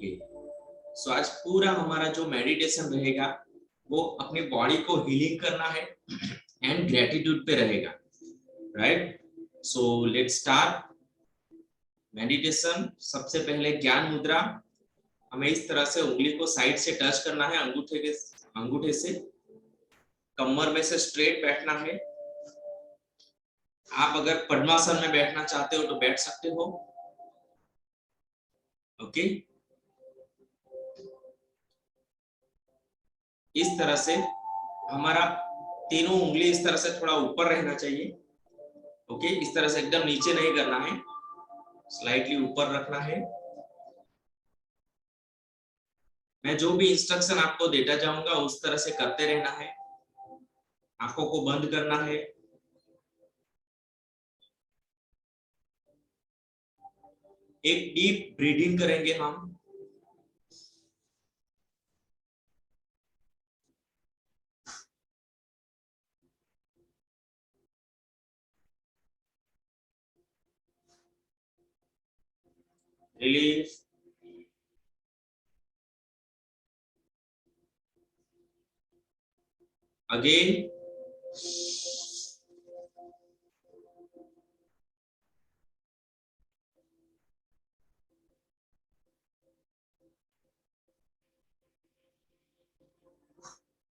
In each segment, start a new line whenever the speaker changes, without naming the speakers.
Okay, सो आज पूरा हमारा जो मेडिटेशन रहेगा वो अपनी बॉडी को हीलिंग करना है एंड ग्रेटिट्यूड पे रहेगा, right? So let's start meditation. सबसे पहले ज्ञान मुद्रा, हमें इस तरह से उंगली को साइड से टच करना है, अंगूठे से कमर में से स्ट्रेट बैठना है। आप अगर पद्मासन में बैठना चाहते हो तो बैठ सकते हो, ओके। इस तरह से हमारा तीनों उंगली इस तरह से थोड़ा ऊपर रहना चाहिए, ओके। इस तरह से एकदम नीचे नहीं करना है, स्लाइटली ऊपर रखना है। मैं जो भी इंस्ट्रक्शन आपको देता जाऊंगा उस तरह से करते रहना है। आंखों को बंद करना है। एक डीप ब्रीदिंग करेंगे हम। रिलीज। अगेन।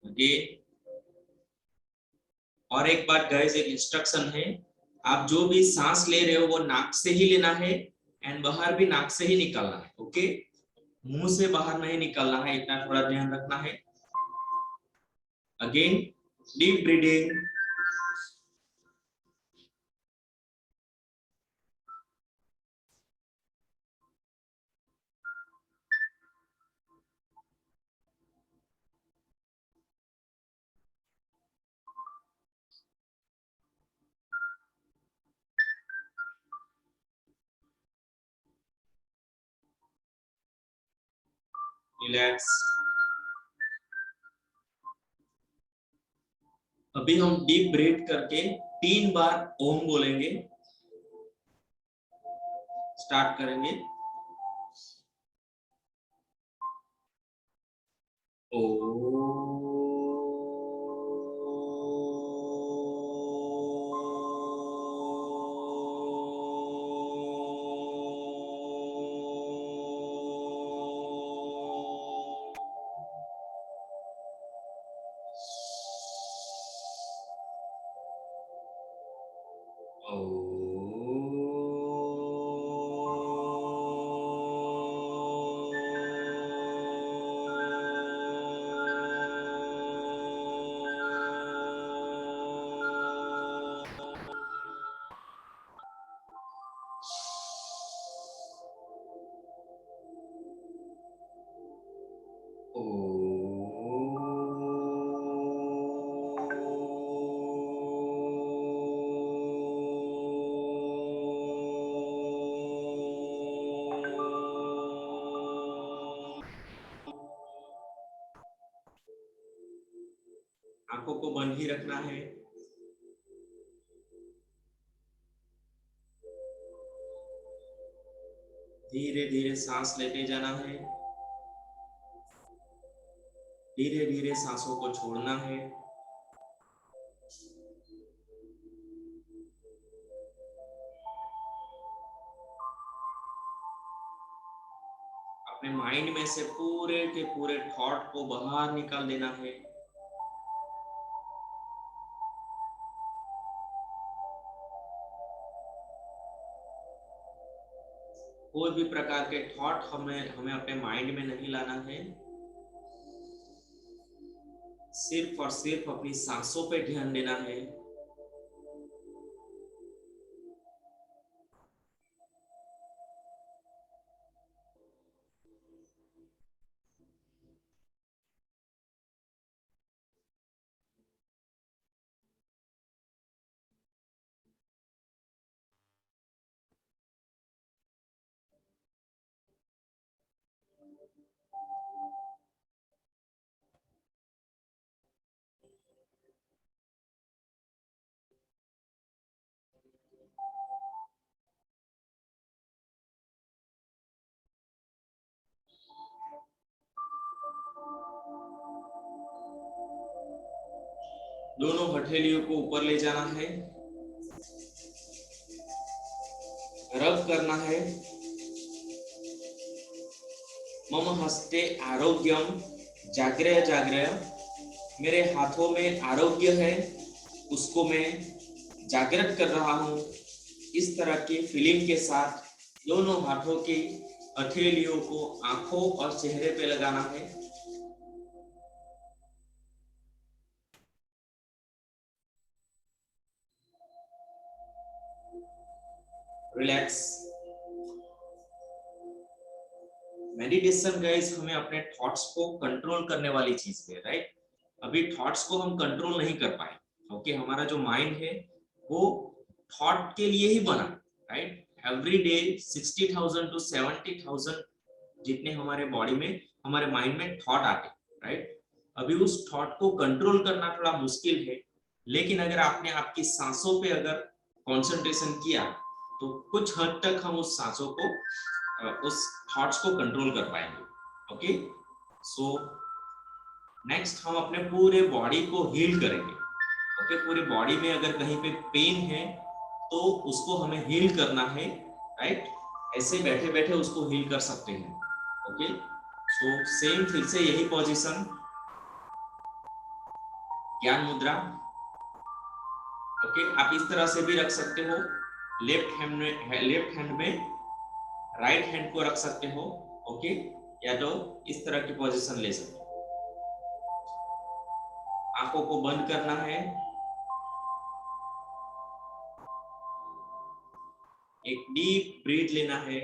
अगेन। और एक बात गाइस, एक इंस्ट्रक्शन है, आप जो भी सांस ले रहे हो वो नाक से ही लेना है एंड बाहर भी नाक से ही निकालना है, ओके। मुंह से बाहर नहीं निकालना है, इतना थोड़ा ध्यान रखना है। Again deep breathing. रिलैक्स। अभी हम डीप ब्रीथ करके 3 बार ओम बोलेंगे, स्टार्ट करेंगे। ओ आंखों को बंद ही रखना है। धीरे धीरे सांस लेते जाना है, धीरे धीरे सांसों को छोड़ना है। अपने माइंड में से पूरे के पूरे थॉट को बाहर निकाल देना है। कोई भी प्रकार के थॉट हमें हमें अपने माइंड में नहीं लाना है। सिर्फ और सिर्फ अपनी सांसों पे ध्यान देना है। दोनों हथेलियों को ऊपर ले जाना है, रब करना है। मम हस्ते आरोग्यम जाग्रय जाग्रय, मेरे हाथों में आरोग्य है, उसको मैं जागृत कर रहा हूँ। इस तरह की फीलिंग के साथ दोनों हाथों की हथेलियों को आंखों और चेहरे पे लगाना है। रिलैक्स। मेडिटेशन गाइस हमें अपने थॉट्स को कंट्रोल करने वाली चीज है, राइट। अभी थॉट्स को हम कंट्रोल नहीं कर पाए, ओके। हमारा जो माइंड है वो थॉट के लिए ही बना, राइट। एवरी डे 60,000 टू 70,000 जितने हमारे बॉडी में, हमारे माइंड में थॉट आते, राइट। अभी उस थॉट को कंट्रोल करना थोड़ा मुश्किल है, लेकिन अगर आपने आपकी सांसों पे अगर कंसंट्रेशन किया तो कुछ हद तक हम उस सांसों को, उस थॉट्स को कंट्रोल कर पाएंगे, ओके। सो नेक्स्ट हम अपने पूरे बॉडी को हील करेंगे, ओके। पूरे बॉडी में अगर कहीं पे पेन है तो उसको हमें हील करना है, राइट। ऐसे बैठे बैठे उसको हील कर सकते हैं, ओके। सो सेम फिर से यही पोजीशन, ज्ञान मुद्रा, ओके। आप इस तरह से भी रख सकते हो, लेफ्ट हैंड में राइट हैंड को रख सकते हो, ओके। या तो इस तरह की पोजीशन ले सकते हो। आंखों को बंद करना है, एक डीप ब्रीथ लेना है,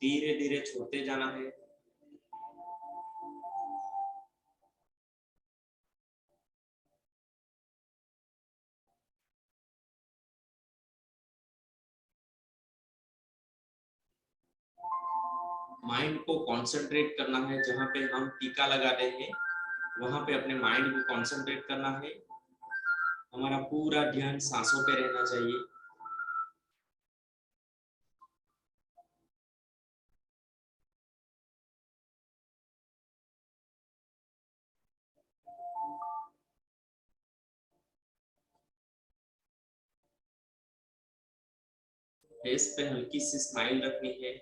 धीरे धीरे छोड़ते जाना है। माइंड को कंसंट्रेट करना है, जहां पे हम टीका लगा रहे हैं वहां पे अपने माइंड को कंसंट्रेट करना है। हमारा पूरा ध्यान सांसों पे रहना चाहिए। फेस पे हल्की सी स्माइल रखनी है।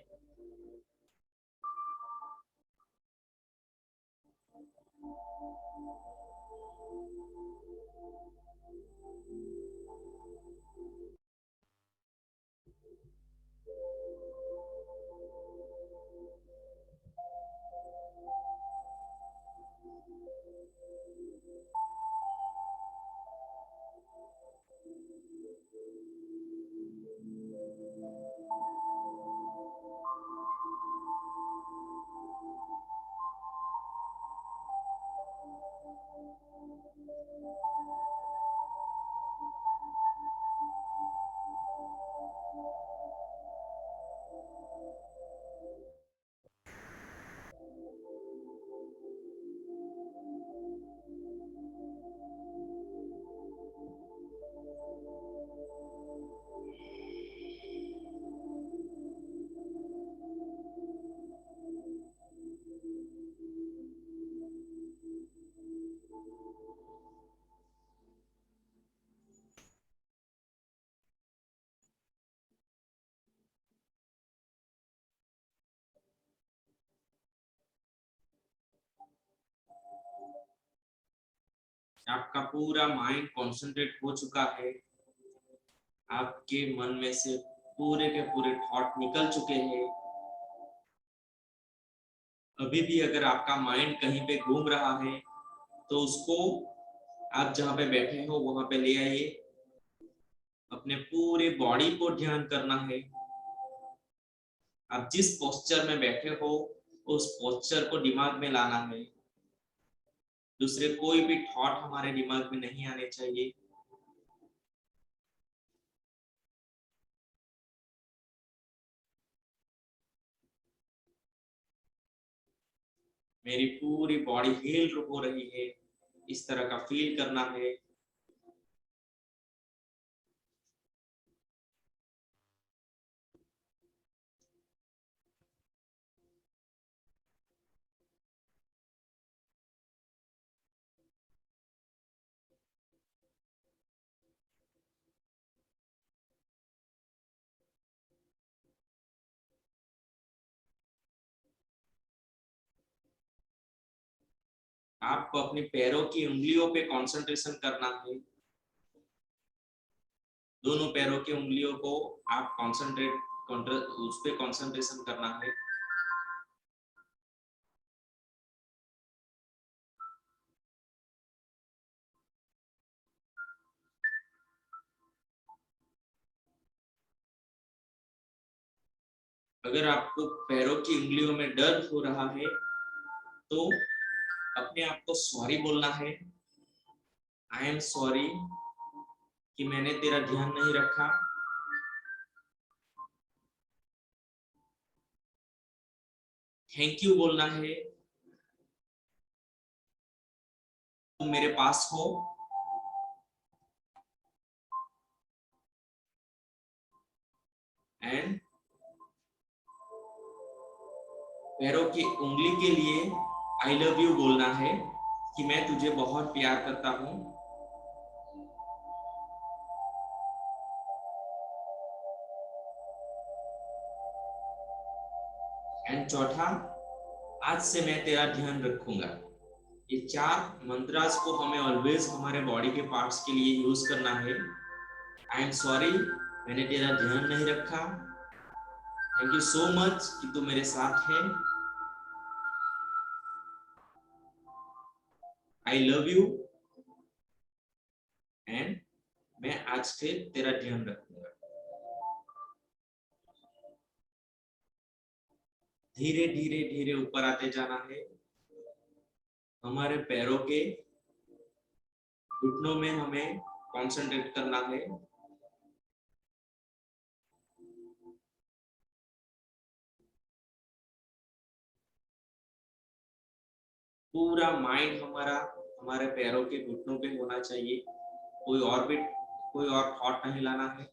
आपका पूरा माइंड कंसंट्रेट हो चुका है, आपके मन में से पूरे के पूरे थॉट निकल चुके हैं। अभी भी अगर आपका माइंड कहीं पे घूम रहा है तो उसको आप जहां पे बैठे हो वहां पे ले आइए। अपने पूरे बॉडी को ध्यान करना है। आप जिस पोस्चर में बैठे हो उस पोस्चर को दिमाग में लाना है। दूसरे कोई भी थॉट हमारे दिमाग में नहीं आने चाहिए। मेरी पूरी बॉडी हील हो रही है, इस तरह का फील करना है। आपको अपने पैरों की उंगलियों पे कंसंट्रेशन करना है। दोनों पैरों की उंगलियों को आप उस पे कंसंट्रेशन करना है। अगर आपको पैरों की उंगलियों में दर्द हो रहा है तो अपने आप को सॉरी बोलना है। आई एम सॉरी कि मैंने तेरा ध्यान नहीं रखा। थैंक यू बोलना है, तुम मेरे पास हो। एंड पैरों की उंगली के लिए आई लव यू बोलना है कि मैं तुझे बहुत प्यार करता हूँ। एंड चौथा, आज से मैं तेरा ध्यान रखूंगा। ये 4 मंत्रास को हमें ऑलवेज हमारे बॉडी के पार्ट्स के लिए यूज करना है। आई एम सॉरी मैंने तेरा ध्यान नहीं रखा। थैंक यू सो मच कि तू मेरे साथ है। आई लव यू एंड मैं आज से तेरा ध्यान रखूंगा। धीरे धीरे धीरे ऊपर आते जाना है। हमारे पैरों के घुटनों में हमें कंसंट्रेट करना है। पूरा माइंड हमारा हमारे पैरों के घुटनों पे होना चाहिए। कोई और थॉट नहीं लाना है।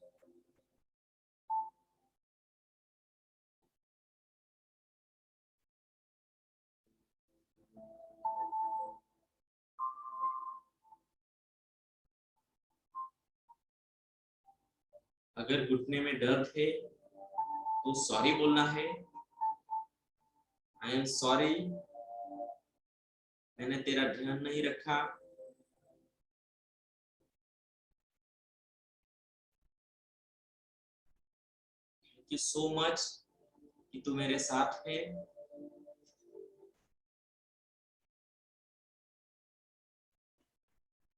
अगर घुटने में दर्द है तो सॉरी बोलना है। आई एम सॉरी मैंने तेरा ध्यान नहीं रखा। थैंक यू सो मच कि तू मेरे साथ है।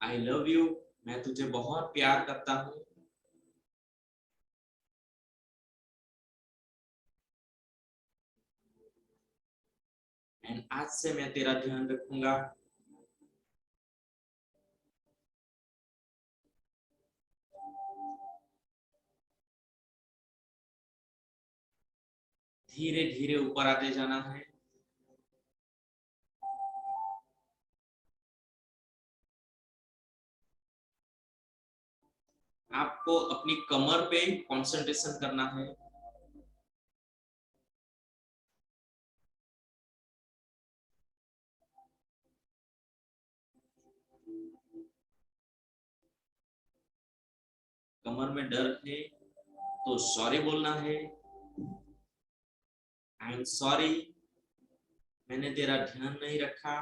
आई लव यू मैं तुझे बहुत प्यार करता हूँ। एंड आज से मैं तेरा ध्यान रखूंगा। धीरे धीरे ऊपर आते जाना है। आपको अपनी कमर पे कंसंट्रेशन करना है। कमर में दर्द है तो सॉरी बोलना है। आई एम सॉरी मैंने तेरा ध्यान नहीं रखा।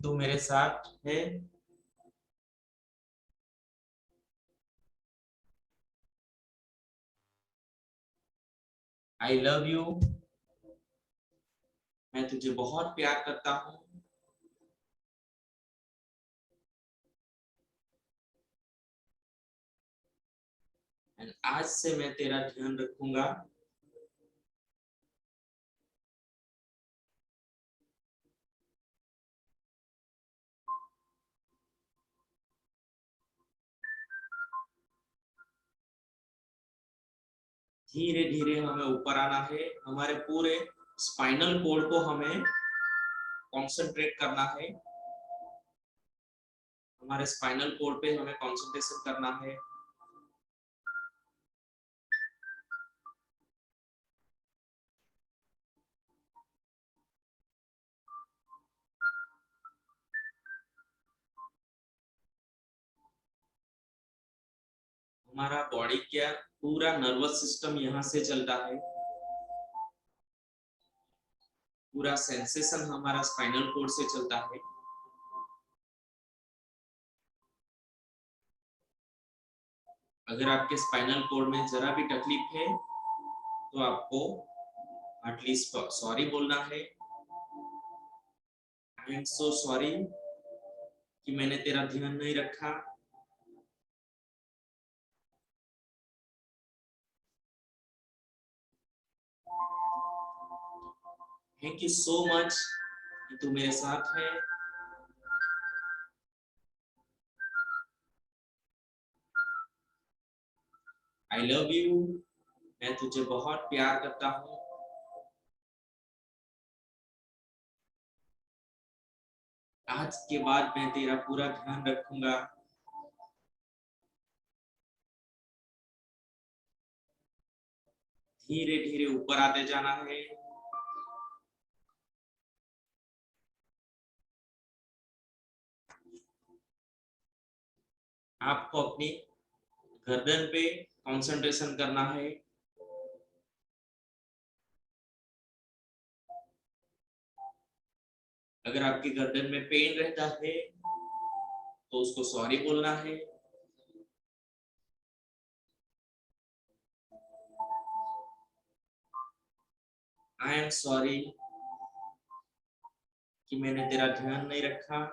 तू मेरे साथ है। आई लव यू मैं तुझे बहुत प्यार करता हूँ। एंड आज से मैं तेरा ध्यान रखूंगा। धीरे धीरे हमें ऊपर आना है। हमारे पूरे स्पाइनल कोड को हमें कंसंट्रेट करना है। हमारे स्पाइनल कोड पे हमें कंसंट्रेशन करना है। हमारा बॉडी क्या पूरा नर्वस सिस्टम यहाँ से चलता है, पूरा सेंसेशन हमारा स्पाइनल कोड से चलता है। अगर आपके स्पाइनल कोड में जरा भी तकलीफ है तो आपको एटलीस्ट सॉरी बोलना है। आई एम सो सॉरी कि मैंने तेरा ध्यान नहीं रखा। थैंक यू सो मच कि तू मेरे साथ है। आई लव यू, मैं तुझे बहुत प्यार करता हूँ। आज के बाद मैं तेरा पूरा ध्यान रखूंगा। धीरे धीरे ऊपर आते जाना है। आपको अपनी गर्दन पे कंसंट्रेशन करना है। अगर आपकी गर्दन में पेन रहता है तो उसको सॉरी बोलना है। आई एम सॉरी कि मैंने तेरा ध्यान नहीं रखा।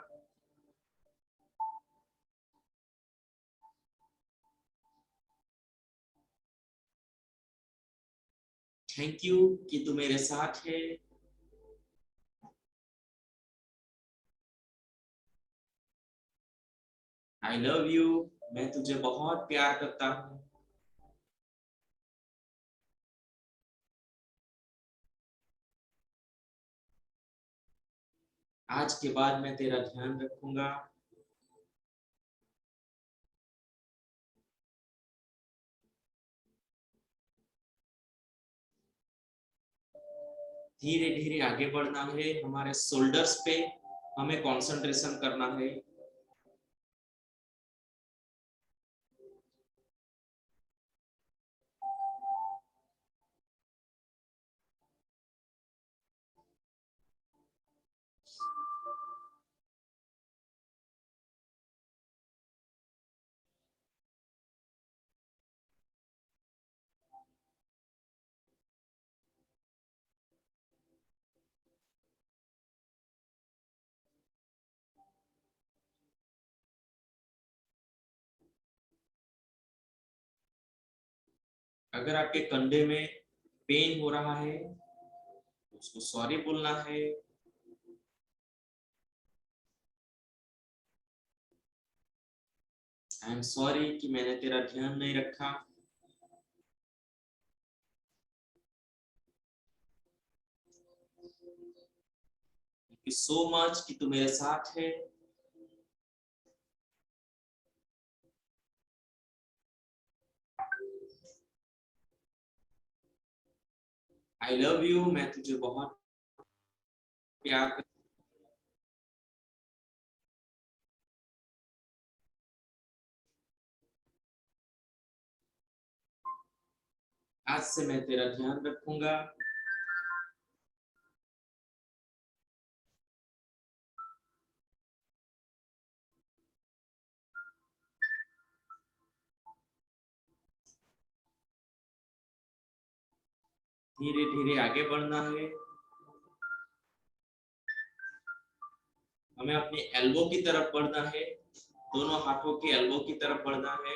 थैंक यू कि तू मेरे साथ है। आई लव यू, मैं तुझे बहुत प्यार करता हूँ। आज के बाद मैं तेरा ध्यान रखूंगा। धीरे धीरे आगे बढ़ना है। हमारे शोल्डर्स पे हमें कंसंट्रेशन करना है। अगर आपके कंधे में पेन हो रहा है तो उसको सॉरी बोलना है। आई एम सॉरी कि मैंने तेरा ध्यान नहीं रखा। थैंक यू सो मच कि तू मेरे साथ है। आई लव यू, मैं तुझे बहुत प्यार करता हूं। आज से मैं तेरा ध्यान रखूंगा। धीरे धीरे आगे बढ़ना है। हमें अपने एल्बो की तरफ बढ़ना है। दोनों हाथों के एल्बो की तरफ बढ़ना है।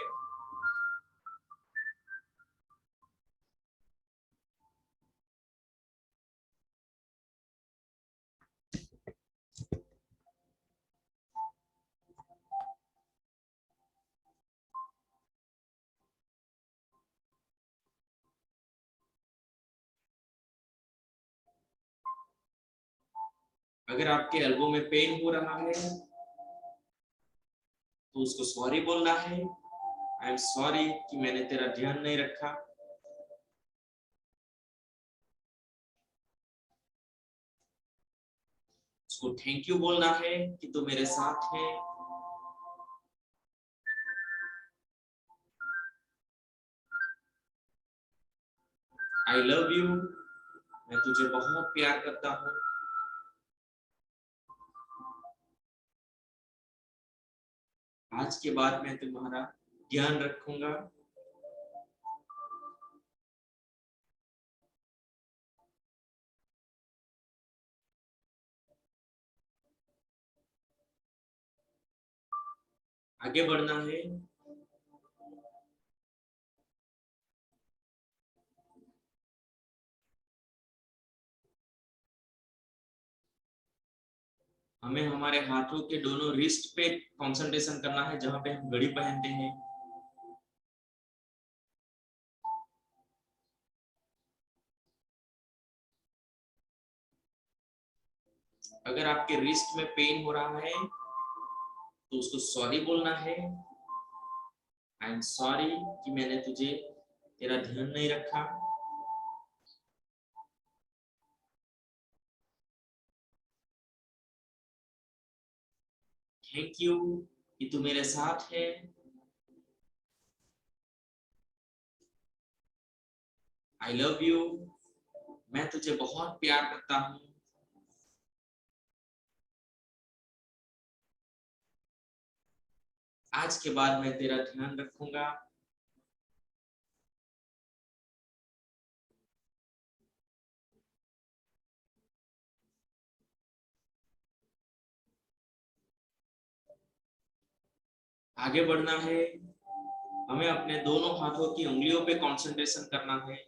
अगर आपके एल्बो में पेन हो रहा है तो उसको सॉरी बोलना है। आई एम सॉरी कि मैंने तेरा ध्यान नहीं रखा। उसको थैंक यू बोलना है कि तू मेरे साथ है। आई लव यू, मैं तुझे बहुत प्यार करता हूँ। आज के बाद मैं तुम्हारा ध्यान रखूंगा। आगे बढ़ना है। हमें हमारे हाथों के दोनों रिस्ट पे कंसंट्रेशन करना है, जहां पे हम घड़ी पहनते हैं। अगर आपके रिस्ट में पेन हो रहा है तो उसको सॉरी बोलना है। आई एम सॉरी कि मैंने तुझे तेरा ध्यान नहीं रखा। थैंक यू कि तू मेरे साथ है। आई लव यू, मैं तुझे बहुत प्यार करता हूँ। आज के बाद मैं तेरा ध्यान रखूंगा। आगे बढ़ना है। हमें अपने दोनों हाथों की उंगलियों पे कंसंट्रेशन करना है।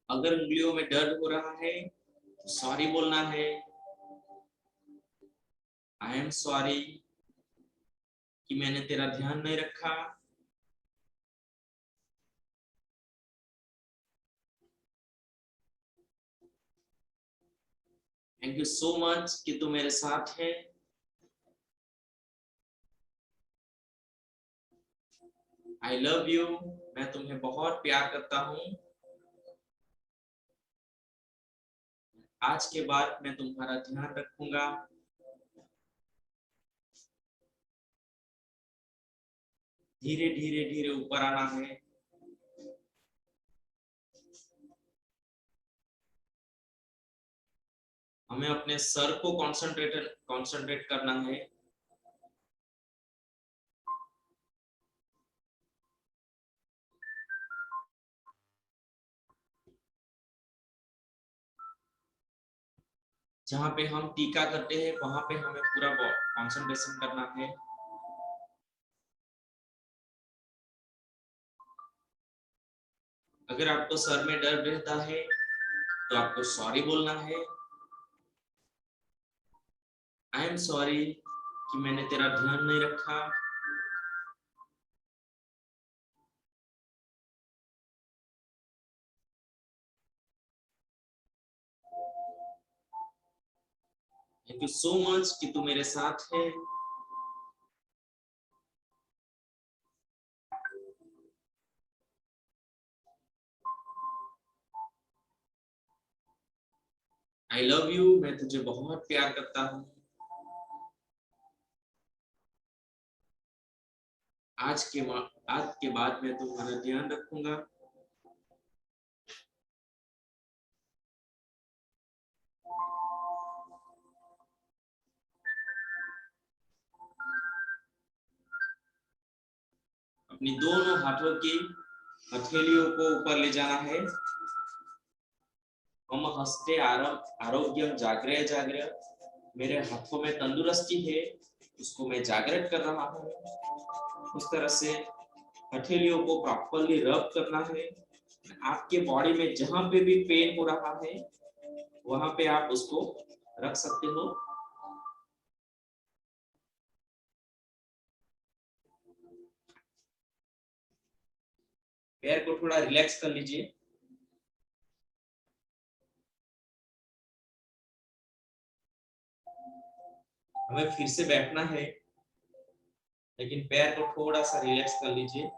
अगर उंगलियों में दर्द हो रहा है तो सॉरी बोलना है। आई एम सॉरी कि मैंने तेरा ध्यान नहीं रखा। थैंक यू सो मच कि तू मेरे साथ है। आई लव यू, मैं तुम्हें बहुत प्यार करता हूँ। आज के बाद मैं तुम्हारा ध्यान रखूंगा। धीरे धीरे धीरे ऊपर आना है। हमें अपने सर को कंसंट्रेट करना है। जहाँ पे हम टीका करते हैं वहां पे हमें पूरा कंसंट्रेशन करना है। अगर आपको सर में दर्द रहता है तो आपको सॉरी बोलना है। आई एम सॉरी कि मैंने तेरा ध्यान नहीं रखा। थैंक यू सो मच कि तू मेरे साथ है। आई लव यू, मैं तुझे बहुत प्यार करता हूँ। आज के बाद मैं तुम्हारा ध्यान रखूंगा। अपनी दोनों हाथों की हथेलियों को ऊपर ले जाना है। मम हस्ते आरोग्यम जागृय जागृय, मेरे हाथों में तंदुरुस्ती है, उसको मैं जागृत कर रहा हूँ। उस तरह से हथेलियों को प्रॉपरली रब करना है। आपके बॉडी में जहां पे भी पेन हो रहा है वहां पे आप उसको रख सकते हो। पैर को थोड़ा रिलैक्स कर लीजिए। हमें फिर से बैठना है, लेकिन पैर को थोड़ा सा रिलैक्स कर लीजिए।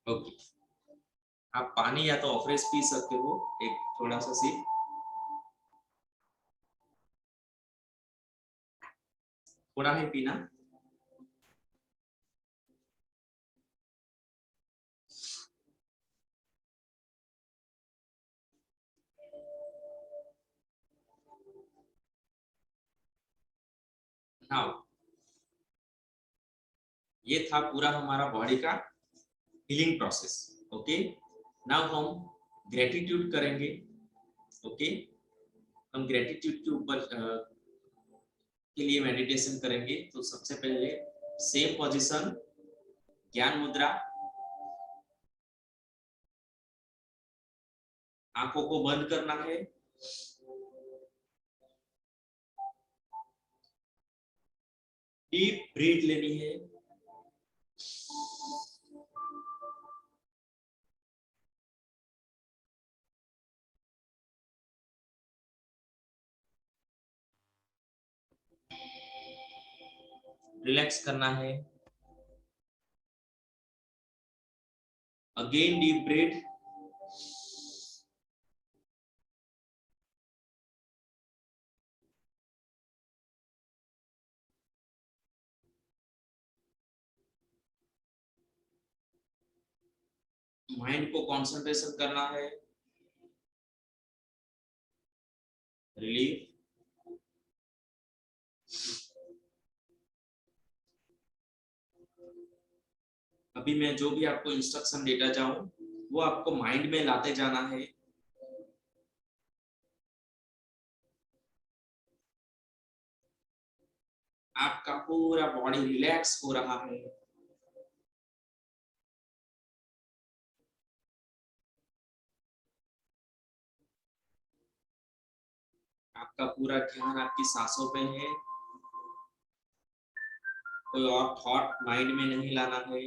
ओके, आप पानी या तो ऑफरेज पी सकते हो, एक थोड़ा सा सिप। थोड़ा ही पीना। नाउ ये था पूरा हमारा बॉडी का हीलिंग प्रोसेस। ओके, नाउ हम ग्रेटिट्यूड करेंगे। ओके, हम ग्रेटिट्यूड के ऊपर के लिए मेडिटेशन करेंगे। तो सबसे पहले सेम पोजीशन, ज्ञान मुद्रा, आंखों को बंद करना है। डीप ब्रीथ लेनी है। रिलैक्स करना है। Again deep breath. माइंड को कंसंट्रेशन करना है। रिलीफ। अभी मैं जो भी आपको इंस्ट्रक्शन देता जाऊं, वो आपको माइंड में लाते जाना है। आपका पूरा बॉडी रिलैक्स हो रहा है। आपका पूरा ध्यान आपकी सांसों पे है। कोई और थॉट माइंड में नहीं लाना है।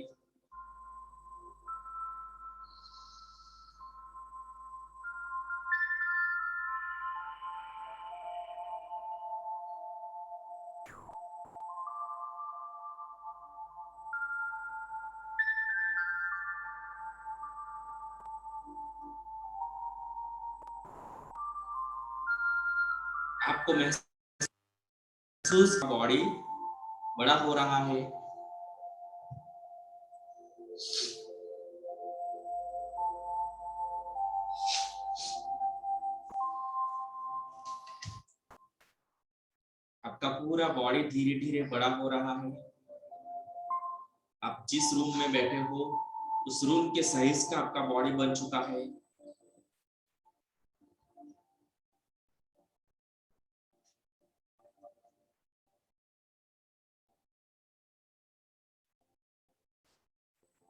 आपको महसूस बॉडी बड़ा हो रहा है। आपका पूरा बॉडी धीरे धीरे बड़ा हो रहा है। आप जिस रूम में बैठे हो, उस रूम के साइज का आपका बॉडी बन चुका है।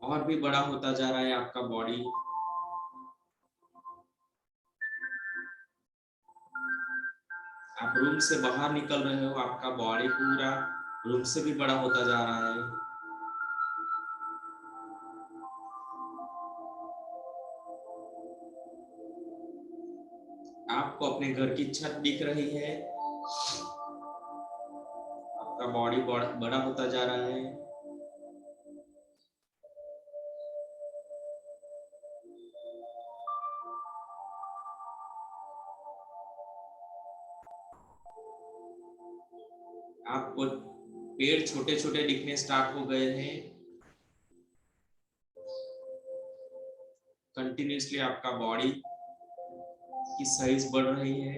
और भी बड़ा होता जा रहा है आपका बॉडी। आप रूम से बाहर निकल रहे हो, आपका बॉडी पूरा रूम से भी बड़ा होता जा रहा है। आपको अपने घर की छत दिख रही है। आपका बॉडी बड़ा होता जा रहा है। आपको पेड़ छोटे छोटे दिखने स्टार्ट हो गए हैं। कंटिन्यूसली आपका बॉडी की साइज बढ़ रही है।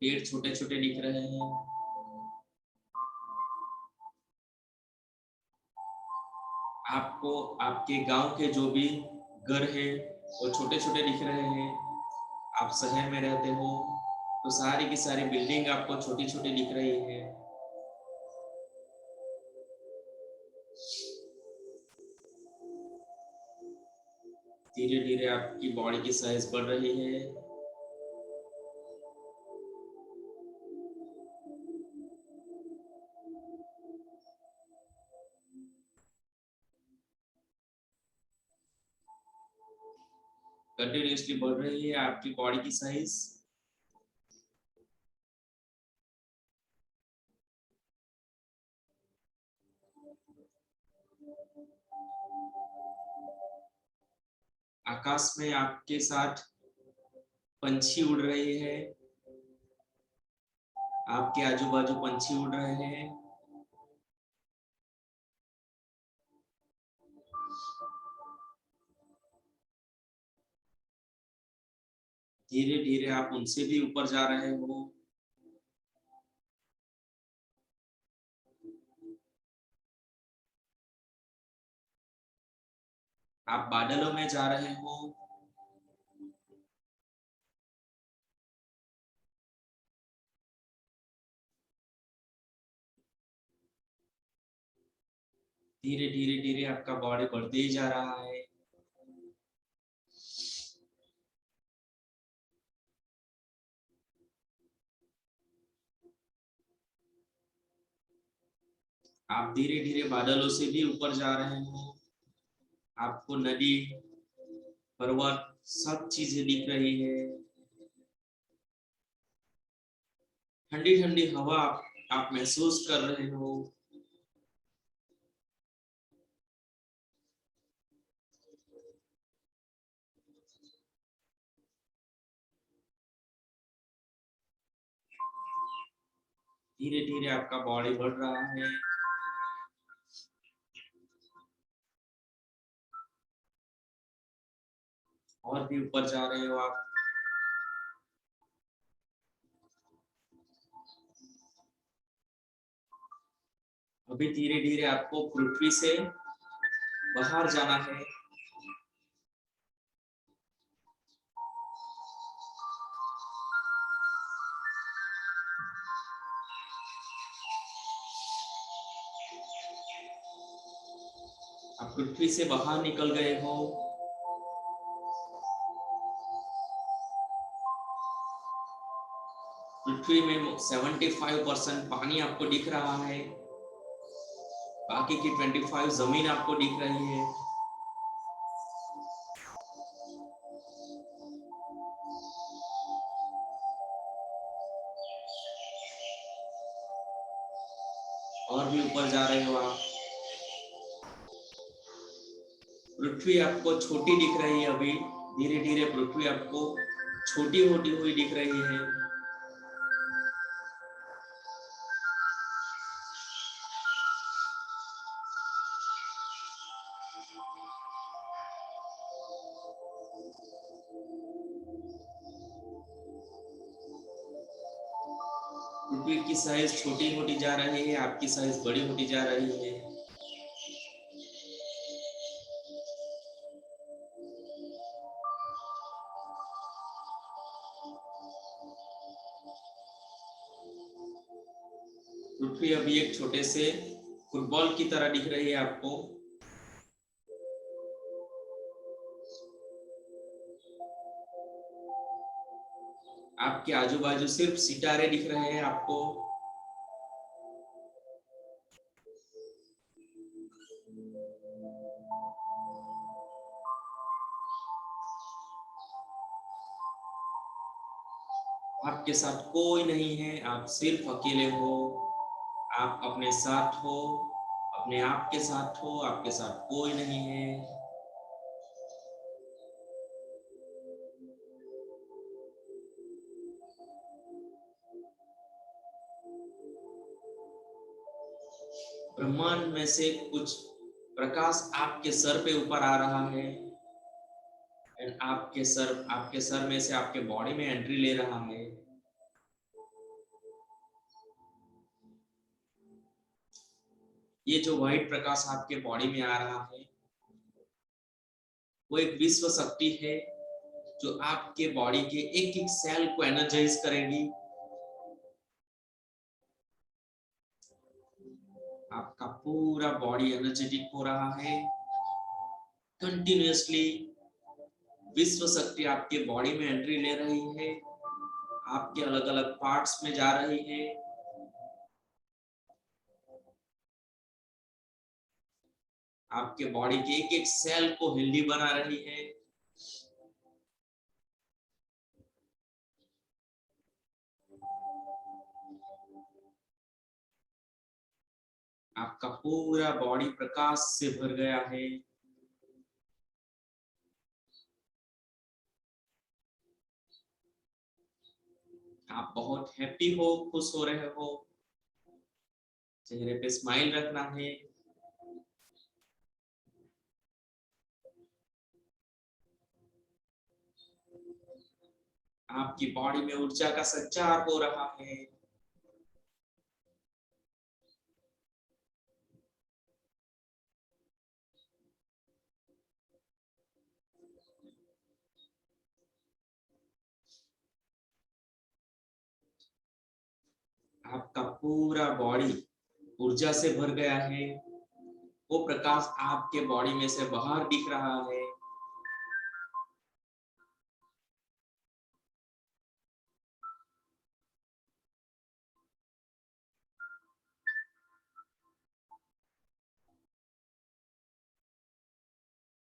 पेड़ छोटे छोटे दिख रहे हैं। आपको आपके गांव के जो भी घर है वो छोटे छोटे दिख रहे हैं। आप शहर में रहते हो तो सारी की सारी बिल्डिंग आपको छोटी छोटी दिख रही है। धीरे धीरे आपकी बॉडी की साइज बढ़ रही है। कंटिन्यूअसली बढ़ रही है आपकी बॉडी की साइज। आकाश में आपके साथ पंछी उड़ रहे हैं, आपके आजू बाजू पंछी उड़ रहे हैं। धीरे धीरे आप उनसे भी ऊपर जा रहे हो। आप बादलों में जा रहे हो। धीरे धीरे धीरे आपका बॉडी बढ़ते ही जा रहा है। आप धीरे धीरे बादलों से भी ऊपर जा रहे हो। आपको नदी, पर्वत, सब चीजें दिख रही है। ठंडी ठंडी हवा आप महसूस कर रहे हो। धीरे धीरे आपका बॉडी बढ़ रहा है। और भी ऊपर जा रहे हो आप। अभी धीरे धीरे आपको पृथ्वी से बाहर जाना है। आप पृथ्वी से बाहर निकल गए हो। पृथ्वी में 75% पानी आपको दिख रहा है, बाकी की 25 जमीन आपको दिख रही है। और भी ऊपर जा रहे हो आप। पृथ्वी आपको छोटी दिख रही है। अभी धीरे धीरे पृथ्वी आपको छोटी होती हुई दिख रही है। पृथ्वी की साइज छोटी होती जा रही है, आपकी साइज बड़ी होती जा रही है। पृथ्वी अभी एक छोटे से फुटबॉल की तरह दिख रही है आपको। आपके आजू बाजू सिर्फ सितारे दिख रहे हैं आपको। आपके साथ कोई नहीं है, आप सिर्फ अकेले हो। आप अपने साथ हो, अपने आप के साथ हो, आपके साथ कोई नहीं है। ब्रह्मांड में से कुछ प्रकाश आपके सर पे ऊपर आ रहा है एंड आपके सर में से आपके बॉडी में एंट्री ले रहा है। ये जो व्हाइट प्रकाश आपके बॉडी में आ रहा है वो एक विश्व शक्ति है जो आपके बॉडी के एक एक सेल को एनर्जाइज करेगी। आपका पूरा बॉडी एनर्जेटिक हो रहा है। कंटिन्यूअसली विश्व शक्ति आपके बॉडी में एंट्री ले रही है, आपके अलग अलग पार्ट्स में जा रही है। आपके बॉडी के एक एक सेल को हेल्दी बना रही है। आपका पूरा बॉडी प्रकाश से भर गया है। आप बहुत हैप्पी हो, खुश हो रहे हो। चेहरे पे स्माइल रखना है। आपकी बॉडी में ऊर्जा का संचार हो रहा है। आपका पूरा बॉडी ऊर्जा से भर गया है। वो प्रकाश आपके बॉडी में से बाहर दिख रहा है।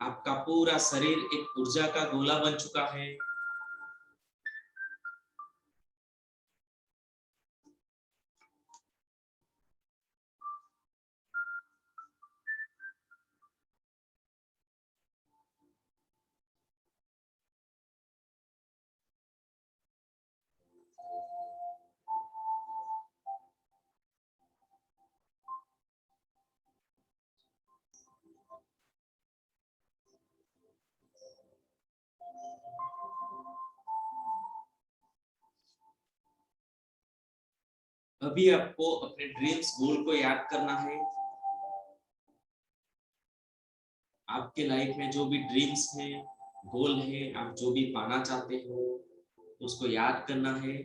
आपका पूरा शरीर एक ऊर्जा का गोला बन चुका है। अभी आपको अपने ड्रीम्स गोल को याद करना है। आपके लाइफ में जो भी ड्रीम्स है, गोल है, आप जो भी पाना चाहते हो, उसको याद करना है।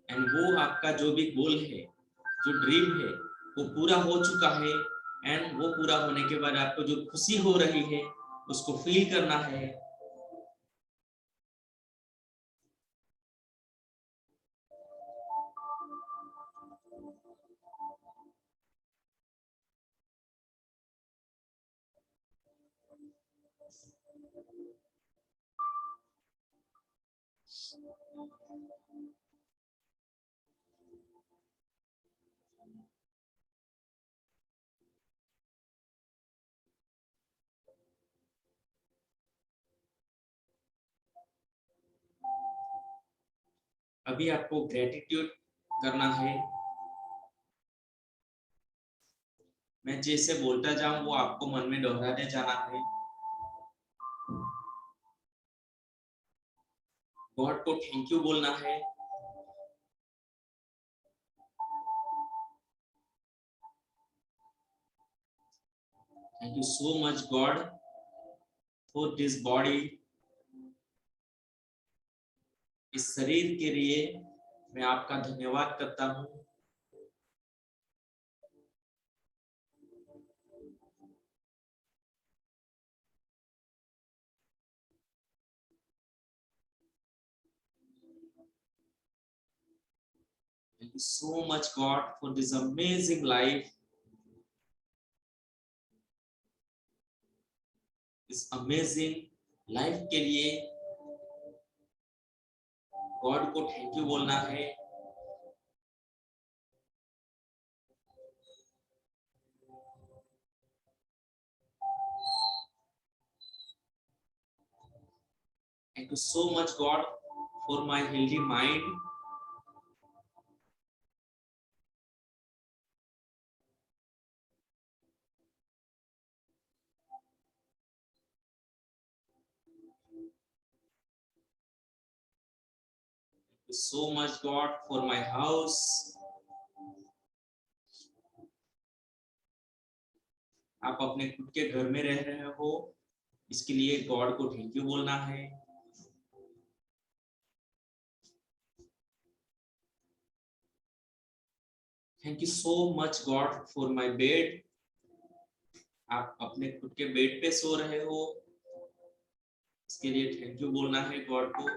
एंड वो आपका जो भी गोल है, जो ड्रीम है, वो पूरा हो चुका है। एंड वो पूरा होने के बाद आपको जो खुशी हो रही है, उसको फील करना है। अभी आपको ग्रेटिट्यूड करना है। मैं जैसे बोलता जाऊं वो आपको मन में दोहराते जाना है। गॉड को थैंक यू बोलना है। Thank you so much God for this body. इस शरीर के लिए मैं आपका धन्यवाद करता हूँ। Thank you so much God for this amazing life. इस अमेजिंग लाइफ के लिए गॉड को थैंक यू बोलना है। Thank you so much God for my healthy mind. So much God for my house. आप अपने खुद के घर में रह रहे हो, इसके लिए गॉड को थैंक यू बोलना है। Thank you so much God for my bed. आप अपने खुद के बेड पे सो रहे हो, इसके लिए थैंक यू बोलना है गॉड को।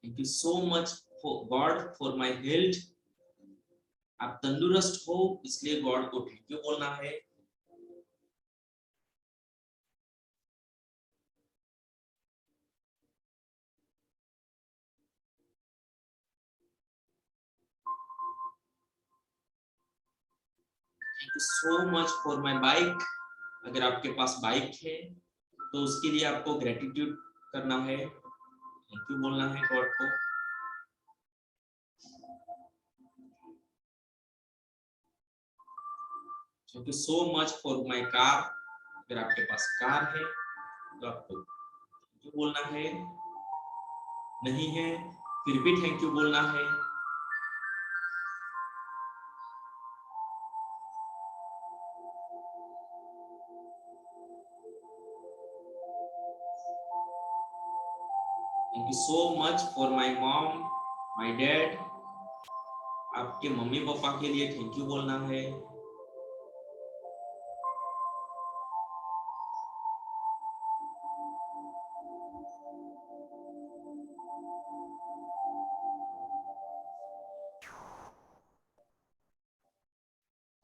Thank you so much for God for my health. आप तंदुरुस्त हो, इसलिए गॉड को थैंक यू बोलना है। Thank you so much for my bike. अगर आपके पास बाइक है तो उसके लिए आपको ग्रेटिट्यूड करना है, थैंक यू बोलना है गॉड को। Thank you so much for my car. अगर आपके पास कार है तो आपको थैंक यू बोलना है, नहीं है फिर भी थैंक यू बोलना है। Thank you so much for my mom, my dad. आपके मम्मी पापा के लिए थैंक यू बोलना है।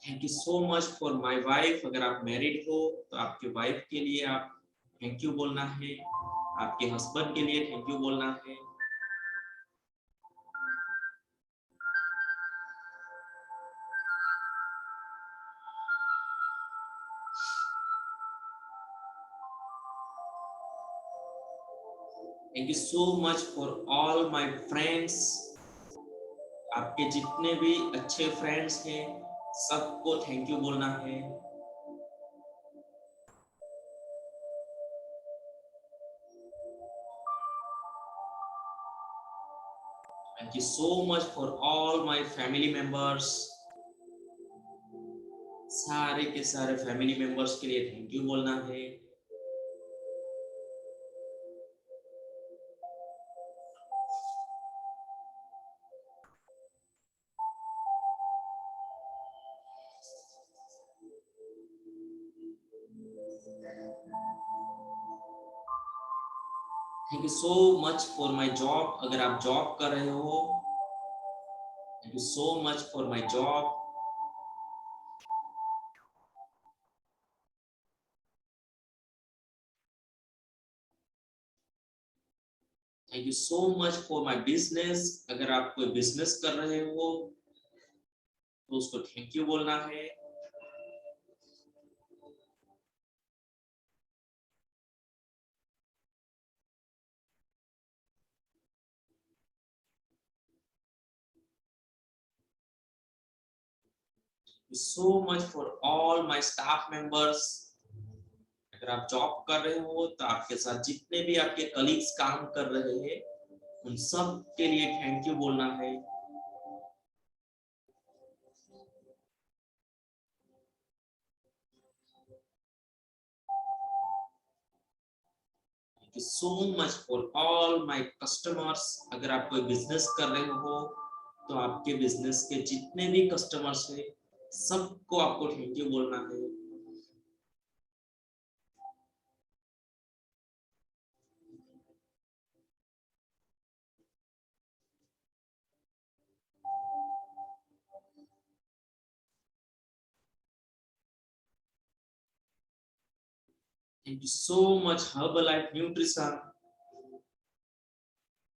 Thank you so much for my wife. अगर आप मैरिड हो तो आपके वाइफ के लिए आप थैंक यू बोलना है, आपके हस्बैंड के लिए थैंक यू बोलना है। Thank you so much for all my friends. आपके जितने भी अच्छे फ्रेंड्स हैं सबको थैंक यू बोलना है। Thank you so much for all my family members. सारे के सारे फैमिली मेंबर्स के लिए थैंक यू बोलना है। Thank you so much for my job. अगर आप जॉब कर रहे हो, thank you so much for my job. Thank you so much for my business. अगर आप कोई बिजनेस कर रहे हो तो उसको थैंक यू बोलना है। Thank you so much for all my staff members. अगर आप जॉब कर रहे हो तो आपके साथ जितने भी आपके कलीग्स काम कर रहे हैं उन सब के लिए थैंक यू बोलना है। Thank you so much for all my customers. अगर आप कोई बिजनेस कर रहे हो तो आपके बिजनेस के जितने भी कस्टमर्स हैं सबको आपको थैंक यू बोलना है। Thank you so much herbal life nutrition.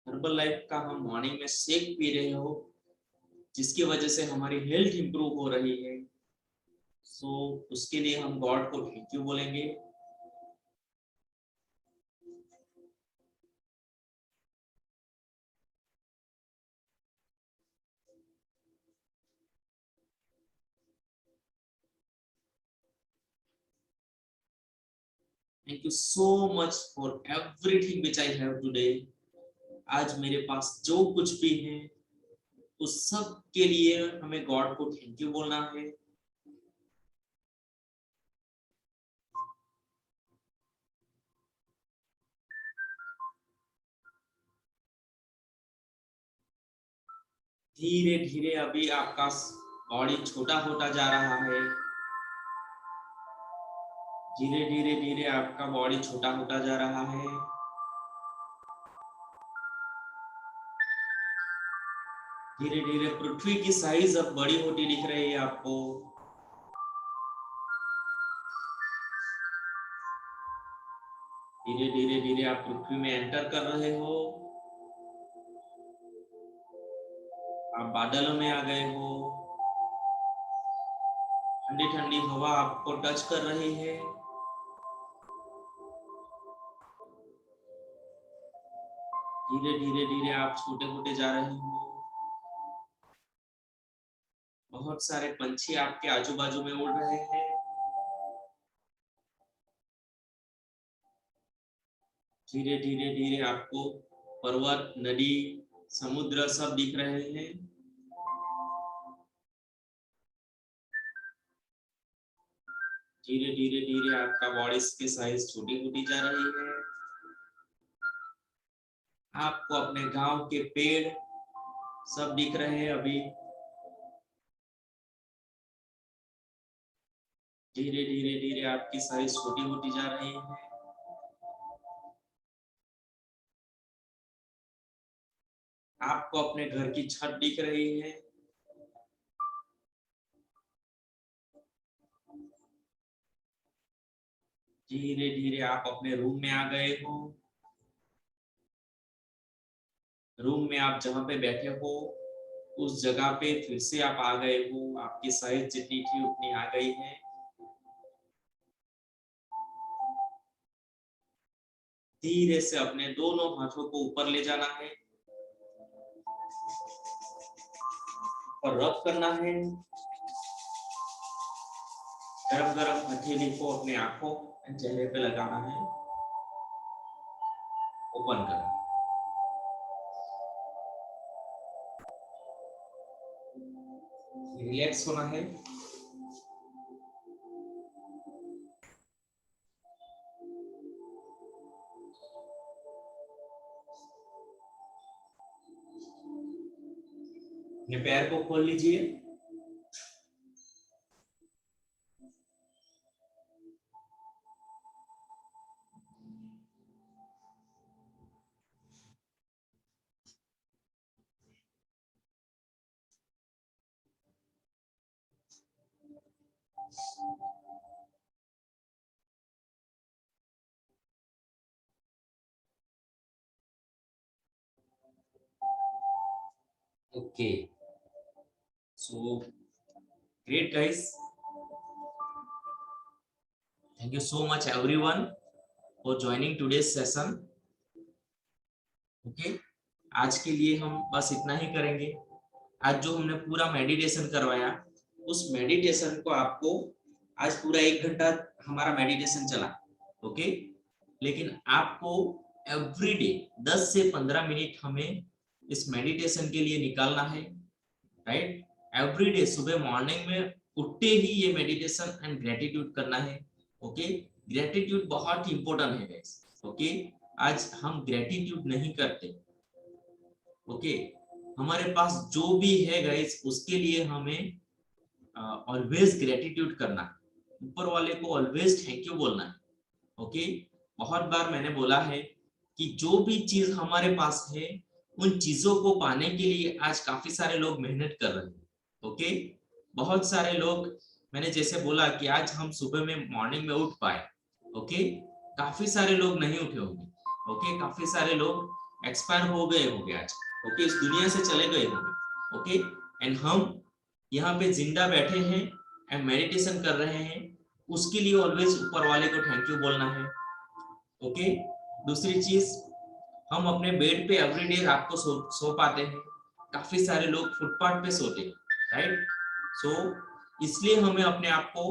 Herbal life का हम मॉर्निंग में शेक पी रहे हो जिसकी वजह से हमारी हेल्थ इंप्रूव हो रही है। सो उसके लिए हम गॉड को थैंक यू बोलेंगे। Thank you so much for everything which I have today. आज मेरे पास जो कुछ भी है उस सब के लिए हमें गॉड को थैंक यू बोलना है। धीरे धीरे अभी आपका बॉडी छोटा होता जा रहा है। धीरे धीरे धीरे आपका बॉडी छोटा होता जा रहा है। धीरे धीरे पृथ्वी की साइज अब बड़ी होती दिख रही है आपको। धीरे धीरे धीरे आप पृथ्वी में एंटर कर रहे हो। आप बादलों में आ गए हो। ठंडी ठंडी हवा आपको टच कर रही है। धीरे धीरे धीरे आप छोटे होते जा रहे हो। बहुत सारे पंछी आपके आजू बाजू में उड़ रहे हैं। धीरे धीरे धीरे आपको पर्वत, नदी, समुद्र सब दिख रहे हैं। धीरे धीरे धीरे आपका बॉडी की साइज छोटी होती जा रही है। आपको अपने गांव के पेड़ सब दिख रहे हैं अभी। धीरे धीरे धीरे आपकी साइज छोटी होती जा रही है। आपको अपने घर की छत दिख रही है। धीरे धीरे आप अपने रूम में आ गए हो। रूम में आप जहां पे बैठे हो उस जगह पे फिर से आप आ गए हो। आपकी साइज जितनी थी उतनी आ गई है। धीरे से अपने दोनों हाथों को ऊपर ले जाना है और रब करना है। गरम गरम हथेली को अपने आंखों और चेहरे पे लगाना है। ओपन करना, रिलैक्स होना है। अपने पैर को खोल लीजिए। Okay, so great guys, thank you so much everyone for joining today's session. Okay, आज के लिए हम बस इतना ही करेंगे। आज जो हमने पूरा मेडिटेशन करवाया उस मेडिटेशन को आपको आज पूरा 1 घंटा हमारा मेडिटेशन चला। ओके, लेकिन आपको एवरीडे 10 से 15 मिनट हमें इस मेडिटेशन के लिए निकालना है, राइट। एवरीडे सुबह मॉर्निंग में उठते ही ये मेडिटेशन एंड ग्रेटिट्यूड करना है। ओके, ग्रेटिट्यूड बहुत इंपॉर्टेंट है गाइस। ओके, आज हम ग्रेटिट्यूड नहीं करते। ओके, हमारे पास जो भी है गाइस उसके लिए हमें ऑलवेज ग्रेटिट्यूड करना है। ऊपर वाले को ऑलवेज थैंक यू बोलना है। ओके, बहुत बार मैंने बोला है कि जो भी चीज हमारे पास है उन चीजों को पाने के लिए आज काफी सारे लोग मेहनत कर रहे हैं। ओके, बहुत सारे लोग, मैंने जैसे बोला कि आज हम सुबह में मॉर्निंग में उठ पाए। ओके, काफी सारे लोग नहीं उठे होंगे। ओके, काफी सारे लोग एक्सपायर हो गए होंगे आज। ओके, इस दुनिया से चले गए होंगे। ओके, एंड हम यहाँ पे जिंदा बैठे हैं एंड मेडिटेशन कर रहे हैं, उसके लिए ऑलवेज ऊपर वाले को थैंक यू बोलना है। ओके, दूसरी चीज, हम अपने बेड पे एवरीडे रात को सो पाते हैं। काफी सारे लोग फुटपाथ पे सोते हैं, राइट। सो इसलिए हमें अपने आप को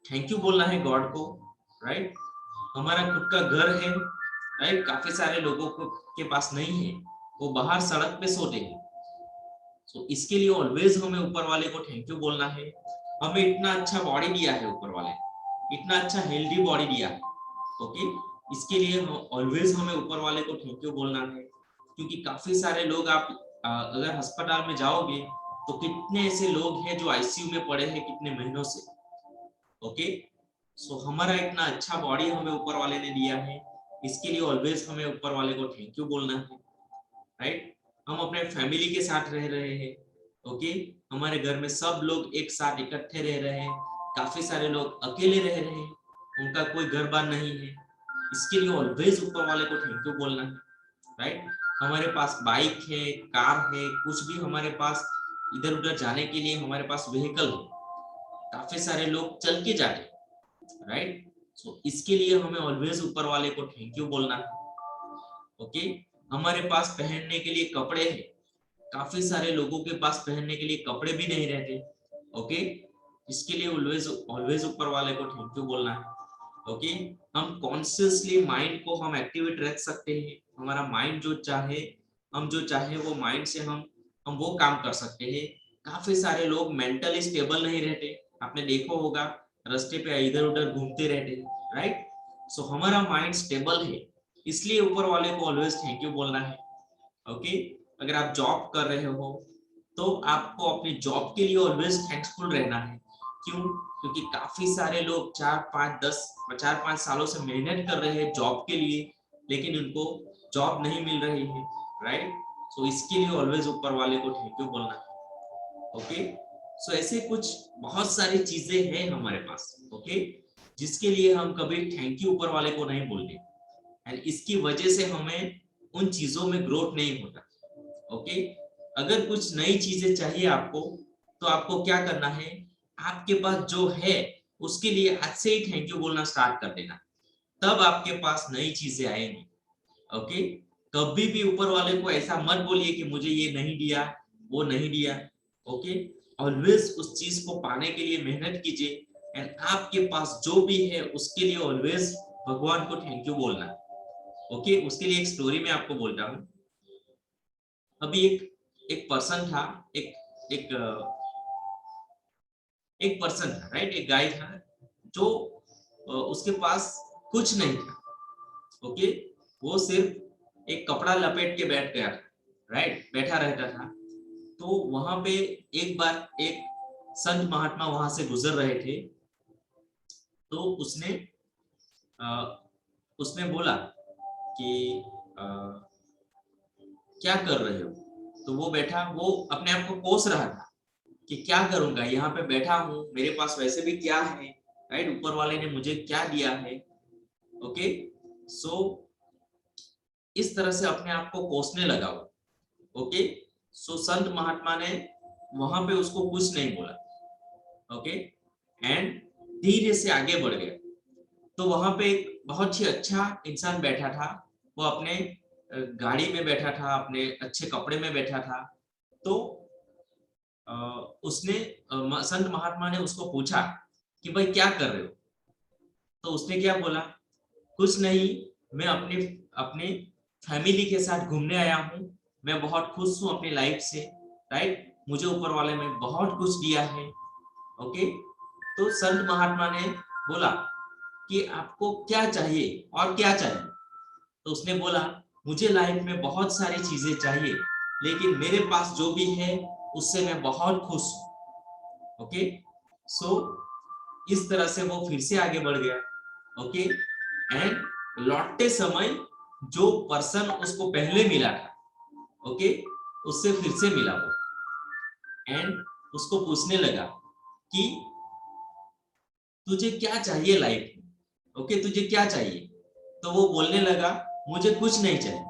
थैंक यू बोलना है गॉड को, राइट। हमारा खुद का घर है, राइट। काफी सारे लोगों को के पास नहीं है, वो बाहर सड़क पे सोते हैं। सो इसके लिए ऑलवेज हमें ऊपर वाले को थैंक यू बोलना है। हमें इतना अच्छा बॉडी दिया है ऊपर वाले, इतना अच्छा हेल्दी बॉडी दिया है। ओके, इसके लिए ऑलवेज हमें ऊपर वाले को थैंक यू बोलना है। क्योंकि काफी सारे लोग, आप अगर अस्पताल में जाओगे तो कितने ऐसे लोग हैं जो आईसीयू में पड़े हैं कितने महीनों से। ओके, सो हमारा इतना अच्छा बॉडी हमें ऊपर वाले ने दिया है, इसके लिए ऑलवेज हमें ऊपर वाले को थैंक यू बोलना है, राइट। हम अपने फैमिली के साथ रह रहे हैं। ओके, हमारे घर में सब लोग एक साथ इकट्ठे रह रहे हैं। काफी सारे लोग अकेले रह रहे हैं, उनका कोई घर बार नहीं है, इसके लिए ऑलवेज ऊपर वाले को थैंक यू बोलना है, राइट। हमारे पास बाइक है, कार है, कुछ भी हमारे पास इधर उधर जाने के लिए हमारे पास व्हीकल है, काफी सारे लोग चल के जाते, राइट। सो इसके लिए हमें ऑलवेज ऊपर वाले को थैंक यू बोलना है। ओके, हमारे पास पहनने के लिए कपड़े हैं, काफी सारे लोगों के पास पहनने के लिए कपड़े भी नहीं रहते। ओके, इसके लिए ऑलवेज ऑलवेज ऊपर वाले को थैंक यू बोलना है। ओके, हम कॉन्शियसली माइंड को हम एक्टिवेट रख सकते हैं। हमारा माइंड जो चाहे, हम जो चाहे वो माइंड से हम वो काम कर सकते हैं। काफी सारे लोग मेंटली स्टेबल नहीं रहते, आपने देखा होगा, रास्ते पे इधर उधर घूमते रहते, राइट। सो हमारा माइंड स्टेबल है, इसलिए ऊपर वाले को ऑलवेज थैंक यू बोलना है। ओके, अगर आप जॉब कर रहे हो तो आपको अपनी जॉब के लिए ऑलवेज थैंक्सफुल रहना है। क्यों? क्योंकि काफी सारे लोग 4-5 सालों से मेहनत कर रहे हैं जॉब के लिए, लेकिन उनको जॉब नहीं मिल रही है, राइट। सो इसके लिए ऑलवेज ऊपर वाले को थैंक यू बोलना है। ओके, सो ऐसे कुछ बहुत सारी चीजें हैं हमारे पास, ओके, जिसके लिए हम कभी थैंक यू ऊपर वाले को नहीं बोलते, एंड इसकी वजह से हमें उन चीजों में ग्रोथ नहीं होता। ओके, अगर कुछ नई चीजें चाहिए आपको, तो आपको क्या करना है, आपके पास जो है उसके लिए आज से ही थैंक यू बोलना स्टार्ट कर देना, तब आपके पास नई चीजें आएंगी। ओके, कभी भी ऊपर वाले को ऐसा मत बोलिए कि मुझे ये नहीं दिया, वो नहीं दिया। ओके, ऑलवेज उस चीज को पाने के लिए मेहनत कीजिए, एंड आपके पास जो भी है उसके लिए ऑलवेज भगवान को थैंक यू बोलना। ओके, उसके लिए एक स्टोरी मैं आपको बोलता हूँ। अभी एक पर्सन था, एक एक एक पर्सन था, राइट, एक गाय था जो उसके पास कुछ नहीं था। ओके, वो सिर्फ एक कपड़ा लपेट के बैठ गया था, राइट, बैठा रहता था। तो वहां पे एक बार एक संत महात्मा वहां से गुजर रहे थे, तो उसने बोला कि क्या कर रहे हो। तो वो बैठा, वो अपने आप को कोस रहा था कि क्या करूंगा, यहाँ पे बैठा हूँ, मेरे पास वैसे भी क्या है, राइट, ऊपर वाले ने मुझे क्या दिया है। ओके, सो इस तरह से अपने आप को कोसने लगा वो। ओके, सो संत महात्मा ने वहां पे उसको कुछ नहीं बोला। ओके, एंड धीरे से आगे बढ़ गया। तो वहां पे एक बहुत ही अच्छा इंसान बैठा था, वो अपने गाड़ी में बैठा था, अपने अच्छे कपड़े में बैठा था। तो उसने संत महात्मा ने उसको पूछा कि भाई क्या कर रहे हो। तो उसने क्या बोला, कुछ नहीं, मैं अपने अपने फैमिली के साथ घूमने आया हूँ, मैं बहुत खुश हूँ अपनी लाइफ से, राइट, मुझे ऊपर वाले ने बहुत कुछ दिया है। ओके, तो संत महात्मा ने बोला कि आपको क्या चाहिए और क्या चाहिए। तो उसने बोला, मुझे लाइफ में बहुत सारी चीजें चाहिए, लेकिन मेरे पास जो भी है उससे मैं बहुत खुश हूँ। ओके, सो इस तरह से वो फिर से आगे बढ़ गया। ओके, एंड लौटते समय जो पर्सन उसको पहले मिला था, ओके, उससे फिर से मिला वो, एंड उसको पूछने लगा कि तुझे क्या चाहिए लाइफ में, ओके, तुझे क्या चाहिए। तो वो बोलने लगा, मुझे कुछ नहीं चाहिए,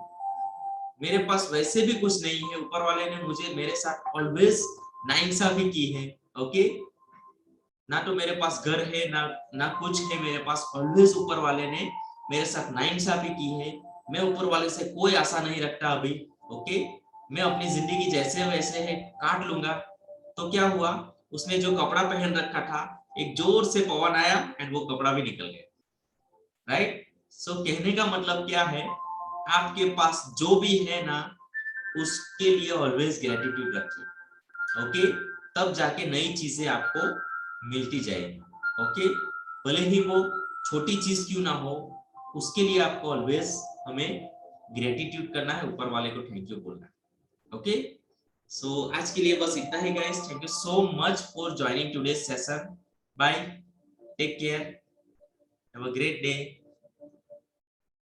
मेरे पास वैसे भी कुछ नहीं है, ऊपर वाले ने मुझे मेरे साथ ऑलवेज नाइंसाफी की है। ओके, ना तो मेरे पास घर है, ना कुछ है मेरे पास, ऑलवेज ऊपर वाले ने मेरे साथ नाइंसाफी की है। मैं ऊपर वाले से कोई आशा नहीं रखता अभी। ओके, मैं अपनी जिंदगी जैसे वैसे है काट लूंगा। तो क्या हुआ, उसने जो कपड़ा पहन रखा था, एक जोर से पवन आया एंड वो कपड़ा भी निकल गया, राइट। सो कहने का मतलब क्या है, आपके पास जो भी है ना, उसके लिए ऑलवेज ग्रेटिट्यूड रखिए। ओके, तब जाके नई चीजें आपको मिलती जाएगी। ओके, भले ही वो छोटी चीज क्यों ना हो, उसके लिए आपको ऑलवेज हमें ग्रेटिट्यूड करना है, ऊपर वाले को थैंक यू बोलना है। ओके, सो आज के लिए बस इतना ही guys, thank you so much for joining today's session. Bye, take care, have a great day.